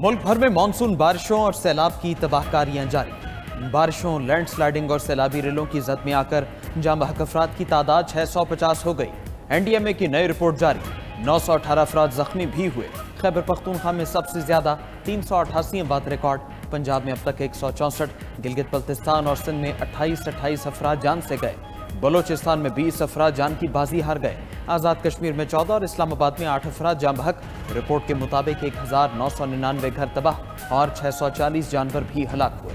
मुल्क भर में मानसून बारिशों और सैलाब की तबाहकारियां जारी। बारिशों, लैंडस्लाइडिंग और सैलाबी रेलों की जद में आकर जाँ बहक अफराद की तादाद 650 हो गई। NDMA की नई रिपोर्ट जारी, 918 अफराद जख्मी भी हुए। खैबर पख्तूनख्वा में सबसे ज्यादा 388 अमवात रिकॉर्ड। पंजाब में अब तक 164, गिलगित बल्तिस्तान और सिंध में 28 अफराद जान से गए। बलोचिस्तान में 20 अफराद जान की बाजी हार गए। आज़ाद कश्मीर में 14 और इस्लामाबाद में 8 अफराद जान बहक। रिपोर्ट के मुताबिक 1999 घर तबाह और 640 जानवर भी हलाक हुए।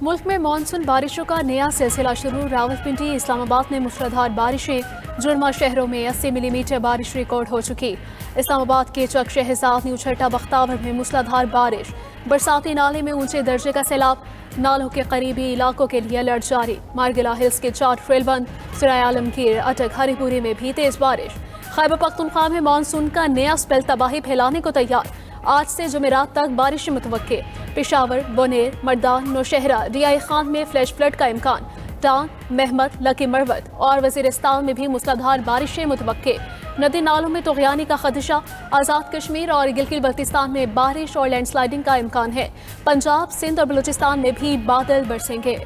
मुल्क में मानसून बारिशों का नया सिलसिला शुरू। रावलपिंडी, इस्लामाबाद में मूसलाधार बारिशें। जुर्मा शहरों में 80 मिलीमीटर बारिश रिकॉर्ड हो चुकी। इस्लामाबाद के चक शहजाद, न्यू छठा, बख्तावर में मूसलाधार बारिश। बरसाती नाले में ऊंचे दर्जे का सैलाब। नालों के करीबी इलाकों के लिए अलर्ट जारी। मारगिला हिल्स के 4 ट्रेल बंद। सराय आलमगीर, अटक, हरीपुरी में भी तेज बारिश। खैबर पख्तूनख्वा में मानसून का नया स्पेल तबाही फैलाने को तैयार। आज से जुमेरात तक बारिश मुतवक्के। पेशावर, बोनेर, मर्दान, नौशहरा, रियाई खान में फ्लैश फ्लड का इम्कान। टांग, महमद, लकी मरवत और वजीरिस्तान में भी मूसलाधार बारिशें मुतवक्के। नदी नालों में तुग़यानी का खदशा। आज़ाद कश्मीर और गिलगित बल्तिस्तान में बारिश और लैंडस्लाइडिंग का इम्कान है। पंजाब, सिंध और बलूचिस्तान में भी बादल बरसेंगे।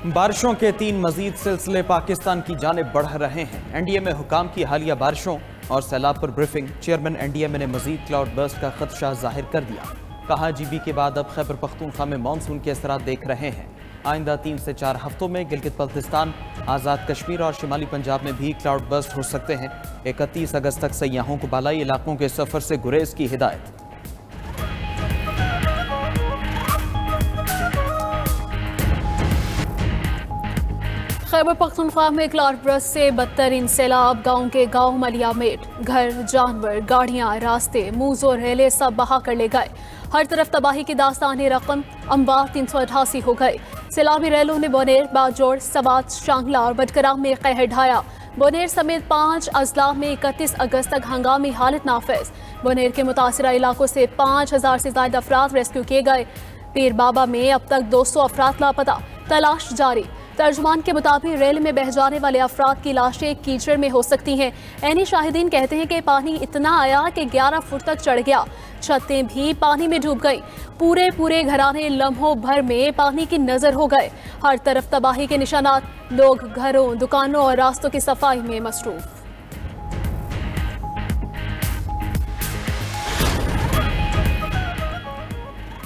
बारिशों के 3 मजीद सिलसिले पाकिस्तान की जानिब बढ़ रहे हैं। NDMA हुकाम की हालिया बारिशों और सैलाब पर ब्रीफिंग। चेयरमैन NDMA ने मजीद क्लाउड बर्स्ट का खदशा जाहिर कर दिया। कहा, GB के बाद अब खैबर पख्तूनख्वा में मानसून के असरात देख रहे हैं। आइंदा 3 से 4 हफ्तों में गिलगित बल्तिस्तान, आज़ाद कश्मीर और शिमाली पंजाब में भी क्लाउड बर्स्ट हो सकते हैं। 31 अगस्त तक सयाहों को बालाई इलाकों के सफर से गुरेज की हिदायत। खैबर पख्तूनख्वा में क्लाउड बर्स्ट से बदतरीन सैलाब। गाँव के गाँव मलियामेट, घर, जानवर, गाड़ियाँ, रास्ते, मूज और रेले सब बहा कर ले गए। हर तरफ तबाही की दास्तानी रकम। अमवात 388 हो गए। सैलाबी रेलों ने बोनेर, बाजोड़, सवात, शांगला और बटकराम में कहर ढाया। बोनेर समेत 5 अजला में 31 अगस्त तक हंगामी हालत नाफिज। बोनेर के मुतासरा इलाकों से 5000 से ज्यादा अफराद रेस्क्यू किए गए। पीर बाबा में अब तक 200 अफराद लापता, तलाश जारी। तर्जुमान के मुताबिक रेल में बह जाने वाले अफराद की लाशें कीचड़ में हो सकती हैं। ऐनी शाहिदीन कहते हैं कि पानी इतना आया कि 11 फुट तक चढ़ गया। छतें भी पानी में डूब गई। पूरे घराने लम्हों भर में पानी की नजर हो गए। हर तरफ तबाही के निशानात। लोग घरों, दुकानों और रास्तों की सफाई में मसरूफ।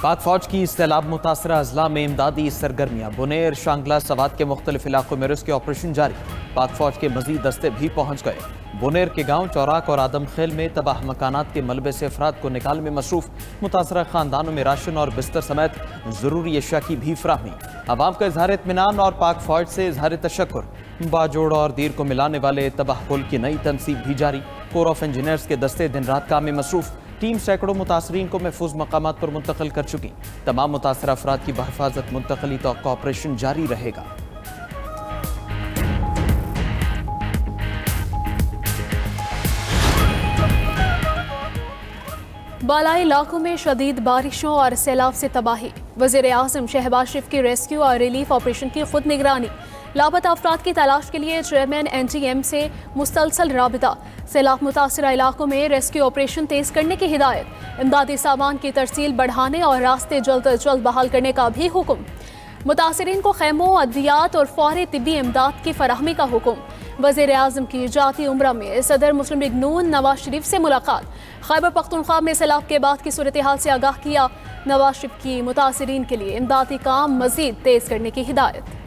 पाक फौज की सैलाब मुतासरा अजला में इमदादी सरगर्मियाँ। बुनेर, शांगला, सवात के मुख्तलिफ इलाकों में रेस्क्यू ऑपरेशन जारी। पाक फौज के मजीद दस्ते भी पहुँच गए। बुनेर के गाँव चौराक और आदम खेल में तबाह मकानात के मलबे से अफराद को निकालने में मसरूफ। मुतासरा खानदानों में राशन और बिस्तर समेत जरूरी अशिया की भी फराहमी। अवाम का इजहार इत्मीनान और पाक फौज से इजहार तशक्कुर। बाजोड़ और दीर को मिलाने वाले तबाह पुल की नई तनसीब भी जारी। कोर ऑफ इंजीनियर्स के दस्ते दिन रात काम में मसरूफ। टीम सैकड़ों मुतासरीन को महफूज मकामात पर मुंतकिल कर चुकी। तमाम मुतासरा अफराद की बहफाजत मुंतकली तक ऑपरेशन जारी रहेगा। बालाई इलाकों में शदीद बारिशों और सैलाब से तबाही। वज़ीर आज़म शहबाज शरीफ की रेस्क्यू और रिलीफ ऑपरेशन की खुद निगरानी। लापता अफराद की तलाश के लिए चेयरमैन NTM से मुसलसल राबिता। सैलाब मुतासरा इलाकों में रेस्क्यू ऑपरेशन तेज करने की हिदायत। इमदादी सामान की तरसील बढ़ाने और रास्ते जल्द अज जल्द बहाल करने का भी हुक्म। मुतासरीन को खैमों, अद्वियात और फौरी तिब्बी इमदाद की फराहमी का हुक्म। वज़ीर आज़म की जाती उम्रा में सदर मुस्लिम लीग नून नवाज शरीफ से मुलाकात। खैबर पख्तूनख्वा में सैलाब के बाद की सूरत हाल से आगाह किया। नवाज शरीफ की मुतासरीन के लिए इमदादी काम मजीद तेज करने की हिदायत।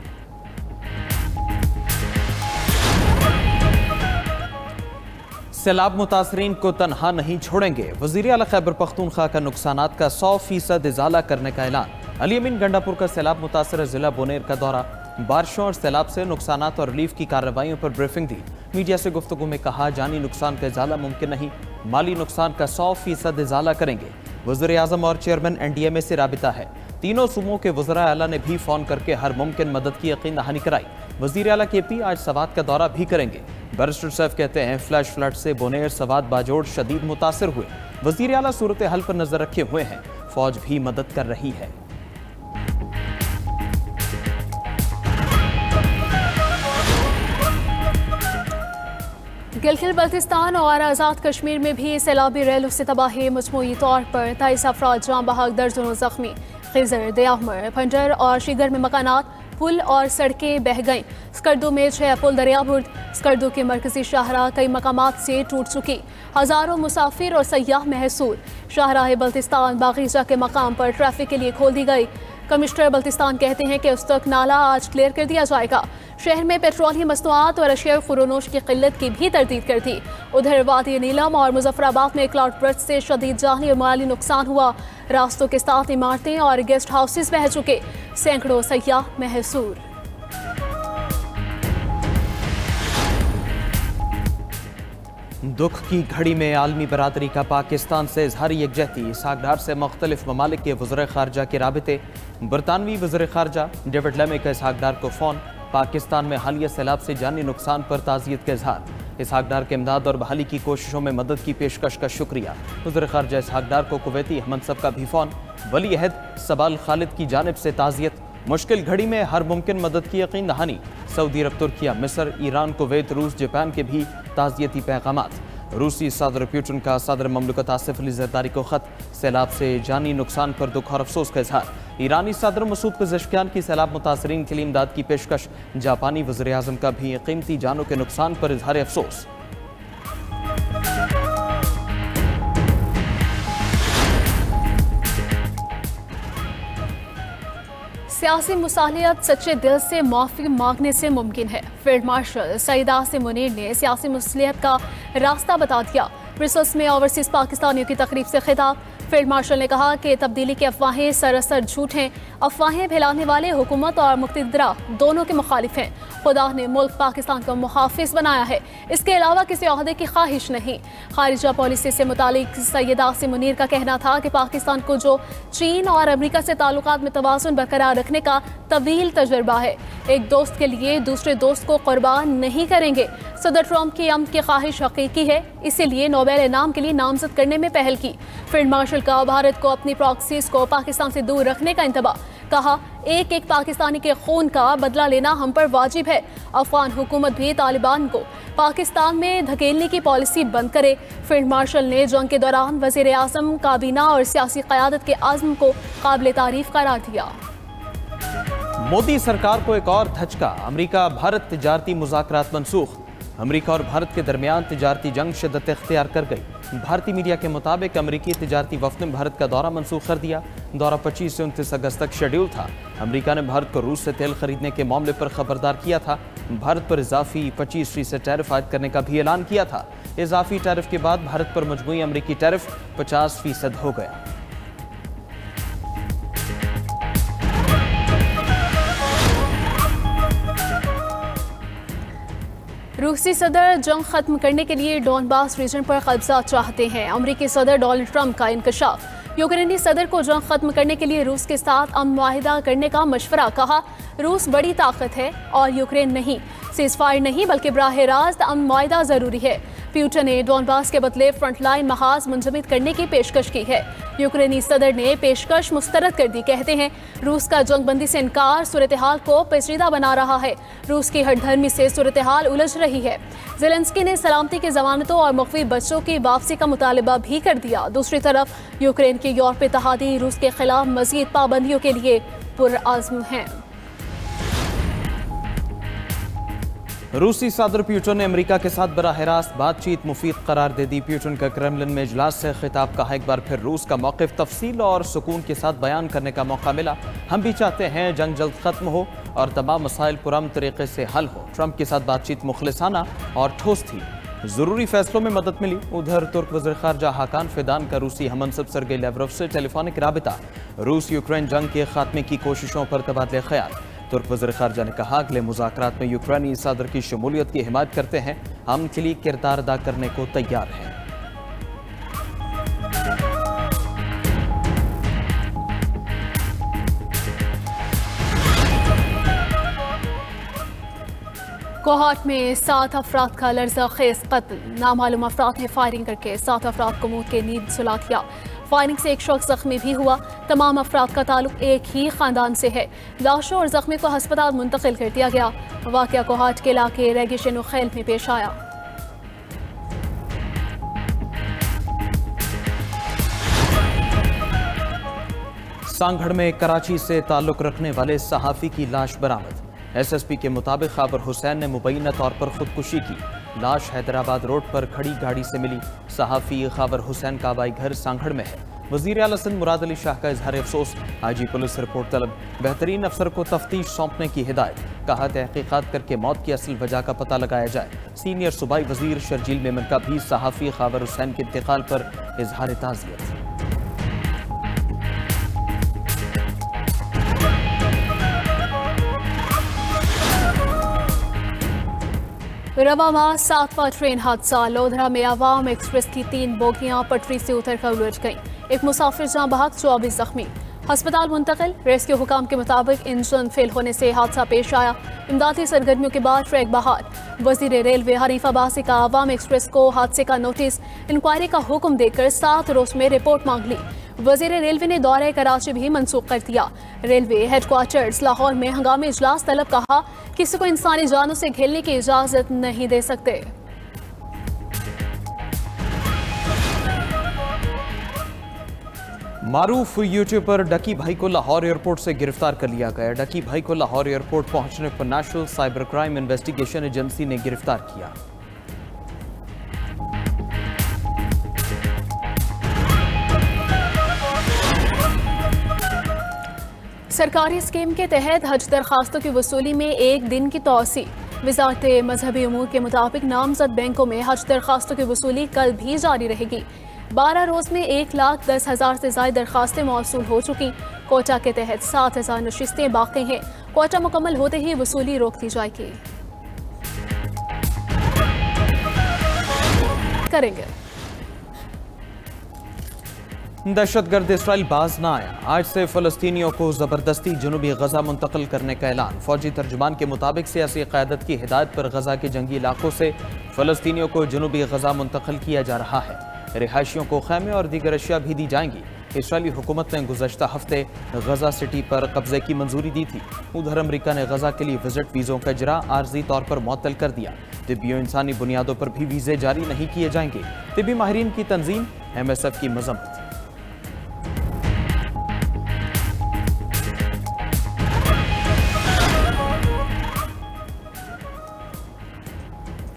सैलाब मुतासरीन को तनहा नहीं छोड़ेंगे। वज़ीर आला खैबर पख्तूनख्वा का नुकसानात का 100% इजाला करने का ऐलान। अली अमीन गंडापुर का सैलाब मुतासर जिला बोनेर का दौरा। बारिशों और सैलाब से नुकसानात और रिलीफ की कार्रवाइयों पर ब्रीफिंग दी। मीडिया से गुफ्तगू में कहा, जानी नुकसान का इजाला मुमकिन नहीं, माली नुकसान का 100% इजाला करेंगे। वज़ीर आज़म और चेयरमैन NDMA से राबिता है। तीनों सूबों के वज़रा आला ने भी फ़ोन करके हर मुमकिन मदद की यकीन दहानी कराई। वज़ीर आला KP आज सवात का दौरा भी करेंगे। बैरिस्टर सैफ कहते हैं फ्लैश फ्लड से बोनेर सवात बाजोड़ शदीद मुतासर हुए। वज़ीर आला सूरत हाल पर नजर रखे हुए हैं। फौज भी मदद कर रही है। गिलगित बल्तिस्तान और आज़ाद कश्मीर में भी सैलाबी रैलों से तबाही। मजमूई तौर पर 23 अफराद जाँ बहक, दर्जनों जख्मी। खिजर, दयामर, फंजर और शिगर में मकानात, पुल और सड़कें बह गईं। स्कर्दू में 6 पुल दरियाबुर्द। स्कर्दू की मरकजी शाहराह कई मकामात से टूट चुकी। हज़ारों मुसाफिर और सयाह महसूर। शाहराह बल्तिस्तान बागीचा के मकाम पर ट्रैफिक के लिए खोल दी गई। कमिश्नर बल्तिस्तान कहते हैं कि उस तक नाला आज क्लियर कर दिया जाएगा। शहर में पेट्रोलियम मसनूआत और अशिया खुरोनोश की किल्लत की भी तरदीद कर दी। उधर वादी नीलम और मुजफ्फराबाद में क्लाउड बर्स्ट से शदीद जानी और माली नुकसान हुआ। रास्तों के साथ इमारतें और गेस्ट हाउसेस बह चुके। सैकड़ों सयाह महसूर। दुख की घड़ी में आलमी बरादरी का पाकिस्तान से इजहारी यकजहती। इसहाक से मुख्तलिफ ममालिक के वज़ीर ख़ारजा के राबिते। बरतानवी वज़ीर ख़ारजा डेविड लेमी का इसहाक डार को फ़ोन। पाकिस्तान में हालिया सैलाब से जानी नुकसान पर ताज़ियत का इजहार। इसहाक डार के इमदाद और बहाली की कोशिशों में मदद की पेशकश का शुक्रिया। वज़ीर ख़ारजा इसहाक डार को कुवैती मनसब का भी फ़ोन। वली अहद सबाल खालिद की जानिब से ताज़ियत। मुश्किल घड़ी में हर मुमकिन मदद की यकीन दहानी। सऊदी अरब, तुर्किया, मिस्र, ईरान, कुवैत, रूस, जापान के भी ताज़ियती पैगामात। रूसी सदर पुतिन का सदर ममलकत आसिफ अली ज़रदारी को ख़त। सैलाब से जानी नुकसान पर दुख और अफसोस का इजहार। ईरानी सदर मसूद पेज़ेशकियान की सैलाब मुतासरीन के लिए इमदाद की पेशकश। जापानी वज़ीर आज़म का भी कीमती जानों के नुकसान पर इजहार अफसोस। सियासी मुसालियत सच्चे दिल से माफ़ी मांगने से मुमकिन है। फील्ड मार्शल सईद आसिम मुनीर ने सियासी मुसालियत का रास्ता बता दिया। ब्रसेल्स में ओवरसीज़ पाकिस्तानियों की तकरीब से खिताब। फील्ड मार्शल ने कहा कि तब्दीली की अफवाहें सरासर झूठ हैं। अफवाहें फैलाने वाले हुकूमत और मुक़्तदरा दोनों के मुखालिफ हैं। खुदा ने मुल्क पाकिस्तान का मुहाफिज बनाया है, इसके अलावा किसी ओहदे की ख्वाहिश नहीं। खारिजा पॉलिसी से मुतालिक सैयद आसिम मुनीर का कहना था कि पाकिस्तान को जो चीन और अमेरिका से ताल्लुकात में तवाज़ुन बरकरार रखने का तवील तजुर्बा है। एक दोस्त के लिए दूसरे दोस्त को कुर्बान नहीं करेंगे। सदर ट्रंप की अमन की ख्वाहिश हकीकी है, इसीलिए नोबेल इनाम के लिए नामजद करने में पहल की। फील्ड मार्शल का भारत को अपनी प्रॉक्सीज को पाकिस्तान से दूर रखने का इंतबा। कहा, एक एक पाकिस्तानी के खून का बदला लेना हम पर वाजिब है। अफगान हुकूमत भी तालिबान को पाकिस्तान में धकेलने की पॉलिसी बंद करे। फील्ड मार्शल ने जंग के दौरान वज़ीर आज़म, काबीना और सियासी क़यादत के आज़म को काबिल तारीफ करार दिया। मोदी सरकार को एक और धचका। अमेरिका भारत तिजारती मुज़ाकरात मनसूख। अमेरिका और भारत के दरमियान तिजारती जंग शिद्दत इख्तियार कर गई। भारतीय मीडिया के मुताबिक अमेरिकी तिजारती वफ़द ने भारत का दौरा मनसूख कर दिया। दौरा 25 से 29 अगस्त तक शेड्यूल था। अमेरिका ने भारत को रूस से तेल खरीदने के मामले पर खबरदार किया था। भारत पर इजाफी 25% टैरिफ आयद करने का भी ऐलान किया था। इजाफी टैरिफ के बाद भारत पर मजमूई अमेरिकी टैरिफ 50% हो गया। रूसी सदर जंग खत्म करने के लिए डोनबास रीजन पर कब्जा चाहते हैं। अमेरिकी सदर डोनाल्ड ट्रंप का इंकशाफ। यूक्रेनी सदर को जंग खत्म करने के लिए रूस के साथ अमन मुआहिदा करने का मशवरा। कहा, रूस बड़ी ताकत है और यूक्रेन नहीं। सीज़फायर नहीं बल्कि बराह रास्त अमन मुआहिदा जरूरी है। पुतिन ने डोनबास के बदले फ्रंटलाइन महाज मुंजमद करने की पेशकश की है। यूक्रेनी सदर ने पेशकश मुस्तरद कर दी। कहते हैं, रूस का जंगबंदी से इनकार सूरत हाल को पेचीदा बना रहा है। रूस की हठधर्मी से सूरत हाल उलझ रही है। ज़ेलेंस्की ने सलामती की जमानतों और मुख्फी बच्चों की वापसी का मुतालबा भी कर दिया। दूसरी तरफ यूक्रेन के यूरोपीय इत्तेहादी रूस के खिलाफ मजीद पाबंदियों के लिए पुरअज़्म हैं। रूसी सदर पुतिन ने अमेरिका के साथ बराह रास्त बातचीत मुफीद करार दे दी। पुतिन का क्रेमलिन में इजलास से खिताब। कहा, एक बार फिर रूस का मौक़िफ़ तफसील और सुकून के साथ बयान करने का मौका मिला। हम भी चाहते हैं जंग जल्द खत्म हो और तमाम मसाइल पुरअमन तरीके से हल हो। ट्रंप के साथ बातचीत मुखलिसाना और ठोस थी। ज़रूरी फैसलों में मदद मिली। उधर तुर्क वज़ीर ख़ारजा हाकान फिदान का रूसी हममनसब सर्गेई लैवरोव से टेलीफोनिक राबिता। रूस यूक्रेन जंग के खात्मे की कोशिशों पर तबादले ख्याल। तुर्क वज़ीर ख़ारजा ने कहा, अगले मुज़ाकरात में यूक्रेनी सदर की शमूलियत की हिमायत करते हैं। हम के लिए किरदार अदा करने को तैयार हैं। कोहाट में 7 अफराद का लर्जा खेज कत्ल। नामालूम अफराद ने फायरिंग करके 7 अफराद को मौत के नींद सुला दिया। फायरिंग से एक शख्स जख्मी भी हुआ। तमाम अफराद का ताल्लुक एक ही खानदान से है। लाशों और जख्मी को अस्पताल मुंतकिल कर दिया गया। वाक़या कोहाट के इलाके रेगिशन खेल में पेश आया। सांगढ़ में कराची से ताल्लुक रखने वाले सहाफ़ी की लाश बरामद। SSP के मुताबिक खाबर हुसैन ने मुबैना तौर पर खुदकुशी की। लाश हैदराबाद रोड पर खड़ी गाड़ी से मिली। सहाफ़ी खाबर हुसैन का आबाई घर सांगढ़ में है। वज़ीर आला सिंध मुराद अली शाह का इजहार अफसोस। IG पुलिस रिपोर्ट तलब। बेहतरीन अफसर को तफ्तीश सौंपने की हिदायत। कहा तहकीकात करके मौत की असल वजह का पता लगाया जाए। सीनियर सूबाई वजीर शर्जील मेमन का भी सहाफ़ी खाबर हुसैन के इंतकाल पर इजहार ताज़ियत। रवा माह 7वां ट्रेन हादसा। लोधरा में अवाम एक्सप्रेस की 3 बोगियां पटरी से उतरकर उलझ गईं। एक मुसाफिर जाँ बहक, 24 जख्मी। अस्पताल मुंतकिल। रेस्क्यू हुकाम के मुताबिक इंजन फेल होने से हादसा पेश आया। इमदादी सरगर्मियों के बाद ट्रैक बहाल। वजीर रेलवे हरीफ अब्बासी का अवाम एक्सप्रेस को हादसे का नोटिस इंक्वायरी का हुक्म देकर 7 रोज में रिपोर्ट मांग ली। वजीर रेलवे ने दौरे कराची भी मनसूख कर दिया। रेलवे हेडक्वार्टर्स लाहौर में हंगामी इजलास तलब। कहा किसी को इंसानी जानों से खेलने की इजाजत नहीं दे सकते। मारूफ यूट्यूबर डकी भाई को लाहौर एयरपोर्ट से गिरफ्तार कर लिया गया। डकी भाई को लाहौर एयरपोर्ट पहुंचने पर national cyber crime investigation agency ने गिरफ्तार किया। सरकारी स्कीम के तहत हज दरखास्तों की वसूली में 1 दिन की तोसी। वजारत मजहबी उमूर के मुताबिक नामजद बैंकों में हज दरखास्तों की वसूली कल भी जारी रहेगी। 12 रोज में 1,10,000 से ज्यादा दरखास्तें मौसूल हो चुकी। कोटा के तहत 7,000 नशिस्तें बाकी हैं। कोटा मुकम्मल होते ही वसूली रोक दी जाएगी। करेंगे। दहशतगर्द इसराइल बाज ना आया। आज से फलस्तीनियों को जबरदस्ती जनूबी गजा मुंतकिल करने का ऐलान। फौजी तर्जुमान के मुताबिक सियासी क़यादत की हिदायत पर गजा के जंगी इलाकों से फलस्तीनियों को जनूबी गजा मुंतकिल किया जा रहा है। रिहायशियों को खैमे और दीगर अशिया भी दी जाएंगी। इसराइली हुकूमत ने गुज़श्ता हफ्ते गजा सिटी पर कब्जे की मंजूरी दी थी। उधर अमरीका ने गजा के लिए विजिट वीज़ों का इजरा आर्जी तौर पर मुअत्तल कर दिया। तिब्बी और इंसानी बुनियादों पर भी वीज़े जारी नहीं किए जाएंगे। तिब्बी माहिरीन की तंजीम MSF की मजम्मत।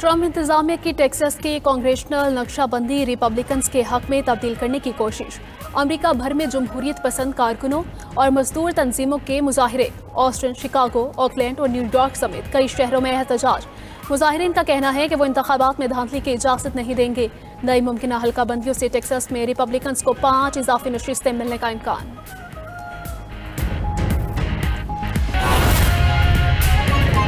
ट्रम्प इंतजामिया की टेक्सास की कांग्रेशनल नक्शाबंदी रिपब्लिकन्स के हक में तब्दील करने की कोशिश। अमेरिका भर में जमहूरियत पसंद कारकुनों और मजदूर तंजीमों के मुजाहिरे। ऑस्टिन, शिकागो, ऑकलैंड और न्यूयॉर्क समेत कई शहरों में एहतजाज। मुजाहिरीन का कहना है कि वो इंतखाबात में धांधली की इजाजत नहीं देंगे। नई मुमकिन हल्का बंदियों से टेक्सास में रिपब्लिकन्स को 5 इजाफी नशिस्तें मिलने का इम्कान।